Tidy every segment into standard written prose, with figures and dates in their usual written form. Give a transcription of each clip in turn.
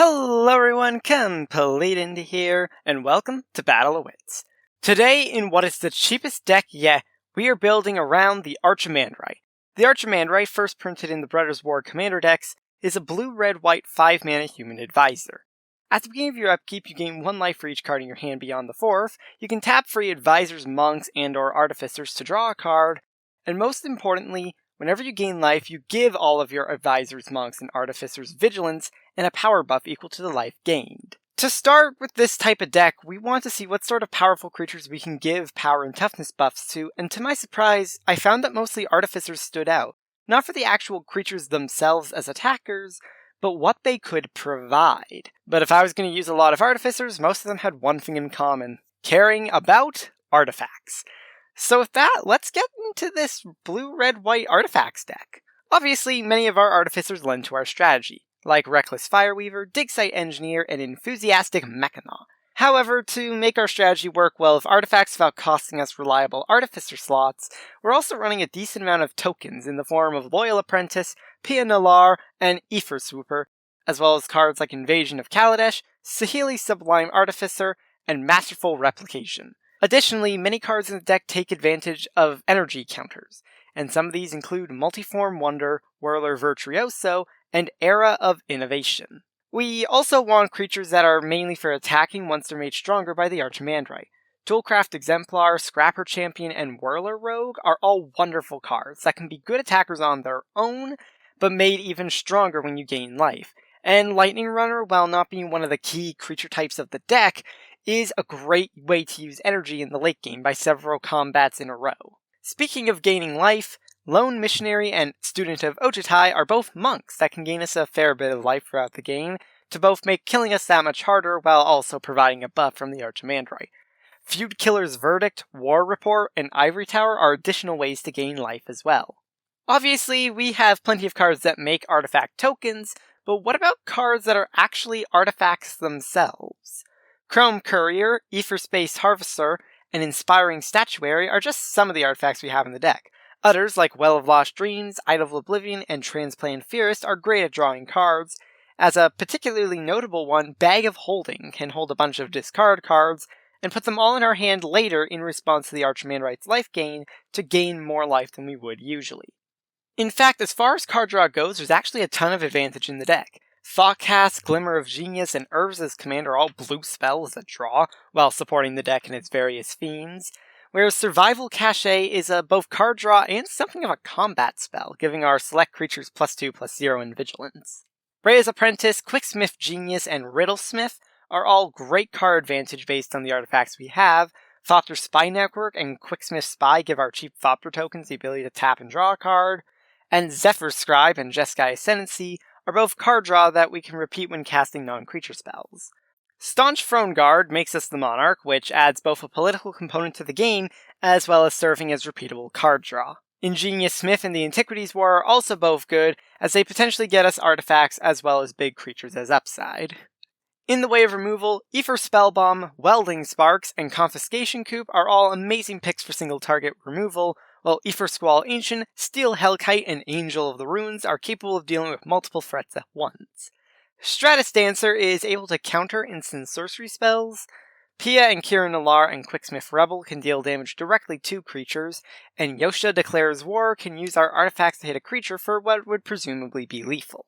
Hello everyone, CompleteIndie here, and welcome to Battle of Wits. Today, in what is the cheapest deck yet, we are building around the Archimandrite. The Archimandrite, first printed in the Brothers War Commander decks, is a blue-red-white 5-mana human advisor. At the beginning of your upkeep, you gain 1 life for each card in your hand beyond the 4th. You can tap free advisors, monks, and/or artificers to draw a card, and most importantly, whenever you gain life, you give all of your advisors, monks, and artificers vigilance and a power buff equal to the life gained. To start with this type of deck, we want to see what sort of powerful creatures we can give power and toughness buffs to, and to my surprise, I found that mostly artificers stood out. Not for the actual creatures themselves as attackers, but what they could provide. But if I was going to use a lot of artificers, most of them had one thing in common: caring about artifacts. So with that, let's get into this blue-red-white artifacts deck. Obviously, many of our artificers lend to our strategy, like Reckless Fireweaver, Digsite Engineer, and Enthusiastic Mechanaut. However, to make our strategy work well with artifacts without costing us reliable artificer slots, we're also running a decent amount of tokens in the form of Loyal Apprentice, Pia Nalar, and Ether Swooper, as well as cards like Invasion of Kaladesh, Saheeli Sublime Artificer, and Masterful Replication. Additionally, many cards in the deck take advantage of energy counters, and some of these include Multiform Wonder, Whirler Virtuoso, and Era of Innovation. We also want creatures that are mainly for attacking once they're made stronger by the Archimandrite. Toolcraft Exemplar, Scrapper Champion, and Whirler Rogue are all wonderful cards that can be good attackers on their own, but made even stronger when you gain life. And Lightning Runner, while not being one of the key creature types of the deck, is a great way to use energy in the late game by several combats in a row. Speaking of gaining life, Lone Missionary and Student of Ojutai are both monks that can gain us a fair bit of life throughout the game, to both make killing us that much harder while also providing a buff from the Archimandrite. Feud Killer's Verdict, War Report, and Ivory Tower are additional ways to gain life as well. Obviously, we have plenty of cards that make artifact tokens, but what about cards that are actually artifacts themselves? Chrome Courier, Aetherspace Harvester, and Inspiring Statuary are just some of the artifacts we have in the deck. Others, like Well of Lost Dreams, Idol of Oblivion, and Transplant Theorist, are great at drawing cards. As a particularly notable one, Bag of Holding can hold a bunch of discard cards, and put them all in our hand later in response to the Archimandrite's life gain, to gain more life than we would usually. In fact, as far as card draw goes, there's actually a ton of advantage in the deck. Thoughtcast, Glimmer of Genius, and Urza's Command are all blue spells that draw, while supporting the deck and its various themes, whereas Survival Cachet is both card draw and something of a combat spell, giving our select creatures +2/+0 in Vigilance. Rhea's Apprentice, Quicksmith Genius, and Riddlesmith are all great card advantage based on the artifacts we have. Thopter Spy Network and Quicksmith Spy give our cheap Thopter tokens the ability to tap and draw a card, and Zephyr Scribe and Jeskai Ascendancy are both card draw that we can repeat when casting non-creature spells. Staunch Throne Guard makes us the Monarch, which adds both a political component to the game, as well as serving as repeatable card draw. Ingenious Smith and the Antiquities War are also both good, as they potentially get us artifacts as well as big creatures as upside. In the way of removal, Ether Spellbomb, Welding Sparks, and Confiscation Coup are all amazing picks for single target removal, while Ether Squall Ancient, Steel Hellkite, and Angel of the Ruins are capable of dealing with multiple threats at once. Stratus Dancer is able to counter instant sorcery spells. Pia and Kira Nalar and Quicksmith Rebel can deal damage directly to creatures, and Yosha Declares War can use our artifacts to hit a creature for what would presumably be lethal.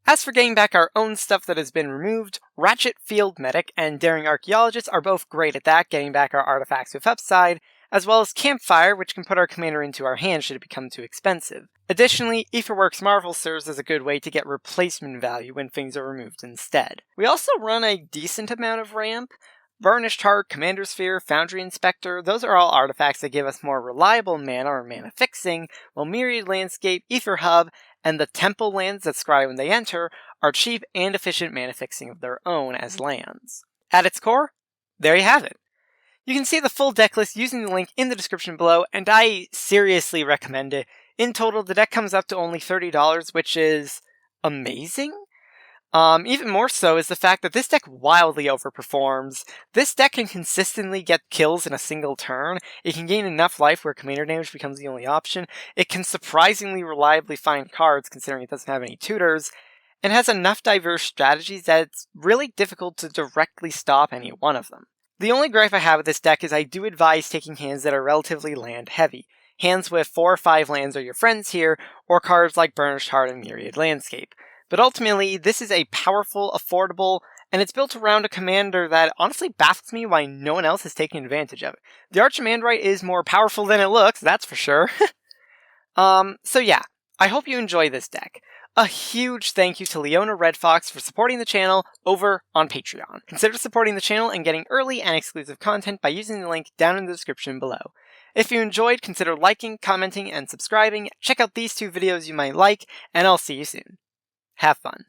As for getting back our own stuff that has been removed, Ratchet Field Medic and Daring Archaeologist are both great at that, getting back our artifacts with upside, as well as Campfire, which can put our commander into our hand should it become too expensive. Additionally, Aetherworks Marvel serves as a good way to get replacement value when things are removed instead. We also run a decent amount of ramp. Burnished Heart, Commander Sphere, Foundry Inspector, those are all artifacts that give us more reliable mana or mana fixing, while Myriad Landscape, Ether Hub, and the Temple lands that scry when they enter are cheap and efficient mana fixing of their own as lands. At its core, there you have it. You can see the full deck list using the link in the description below, and I seriously recommend it. In total, the deck comes up to only $30, which is amazing. Even more so is the fact that this deck wildly overperforms. This deck can consistently get kills in a single turn. It can gain enough life where commander damage becomes the only option. It can surprisingly reliably find cards considering it doesn't have any tutors. and has enough diverse strategies that it's really difficult to directly stop any one of them. The only gripe I have with this deck is I do advise taking hands that are relatively land heavy. Hands with 4 or 5 lands are your friends here, or cards like Burnished Heart and Myriad Landscape. But ultimately, this is a powerful, affordable, and it's built around a commander that honestly baffles me why no one else is taking advantage of it. The Archimandrite is more powerful than it looks, that's for sure. So yeah, I hope you enjoy this deck. A huge thank you to Leona Red Fox for supporting the channel over on Patreon. Consider supporting the channel and getting early and exclusive content by using the link down in the description below. If you enjoyed, consider liking, commenting, and subscribing. Check out these 2 videos you might like, and I'll see you soon. Have fun.